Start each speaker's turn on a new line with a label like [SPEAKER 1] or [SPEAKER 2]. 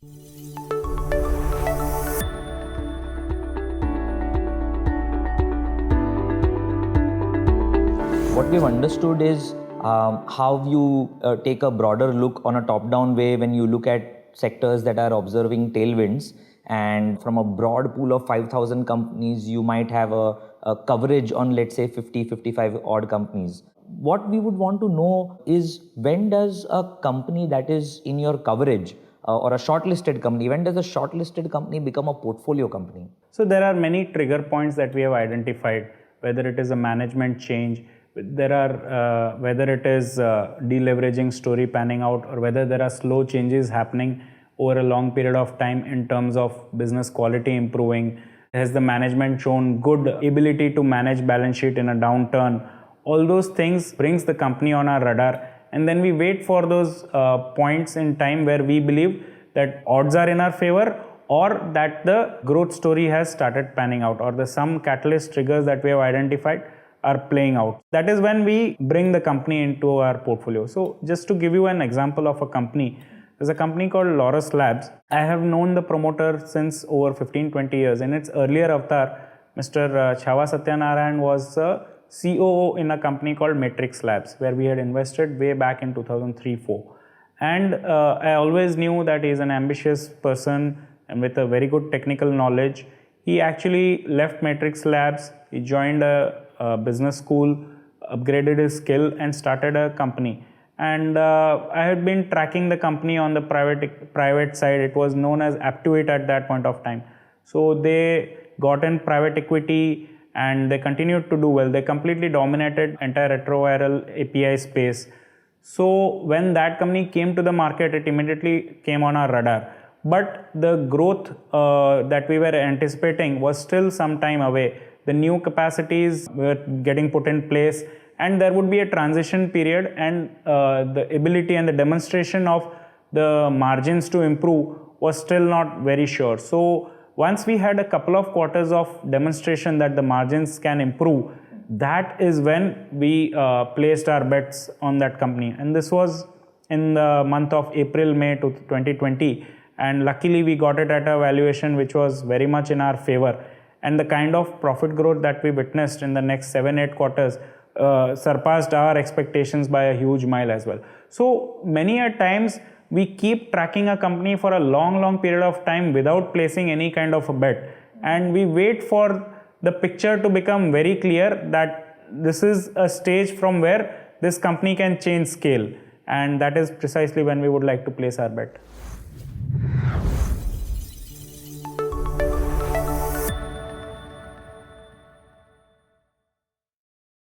[SPEAKER 1] What we've understood is how you take a broader look on a top-down way when you look at sectors that are observing tailwinds, and from a broad pool of 5,000 companies, you might have a coverage on, let's say, 50, 55 odd companies. What we would want to know is, when does a company that is in your coverage or a shortlisted company, when does a shortlisted company become a portfolio company?
[SPEAKER 2] So there are many trigger points that we have identified, whether it is a management change, there are whether it is deleveraging story panning out, or whether there are slow changes happening over a long period of time in terms of business quality improving. Has the management shown good ability to manage balance sheet in a downturn? All those things brings the company on our radar, and then we wait for those points in time where we believe that odds are in our favor, or that the growth story has started panning out, or the some catalyst triggers that we have identified are playing out. That is when we bring the company into our portfolio. So just to give you an example of a company, there's a company called Laurus Labs. I have known the promoter since over 15-20 years. In its earlier avatar, Mr.Chava Satyanaran was a COO in a company called Matrix Labs, where we had invested way back in 2003-4. And I always knew that he is an ambitious person and with a very good technical knowledge. He actually left Matrix Labs, he joined a business school, upgraded his skill and started a company. And I had been tracking the company on the private side. It was known as apptivate at that point of time. So they got in private equity and they continued to do well. They completely dominated entire retroviral API space. So when that company came to the market, it immediately came on our radar. But the growth that we were anticipating was still some time away. The new capacities were getting put in place, and there would be a transition period, and the ability and the demonstration of the margins to improve was still not very sure. So once we had a couple of quarters of demonstration that the margins can improve, that is when we placed our bets on that company. And this was in the month of April, May 2020. And luckily we got it at a valuation which was very much in our favor. And the kind of profit growth that we witnessed in the next 7-8 quarters surpassed our expectations by a huge mile as well. So many a times we keep tracking a company for a long period of time without placing any kind of a bet. And we wait for the picture to become very clear that this is a stage from where this company can change scale. And that is precisely when we would like to place our bet.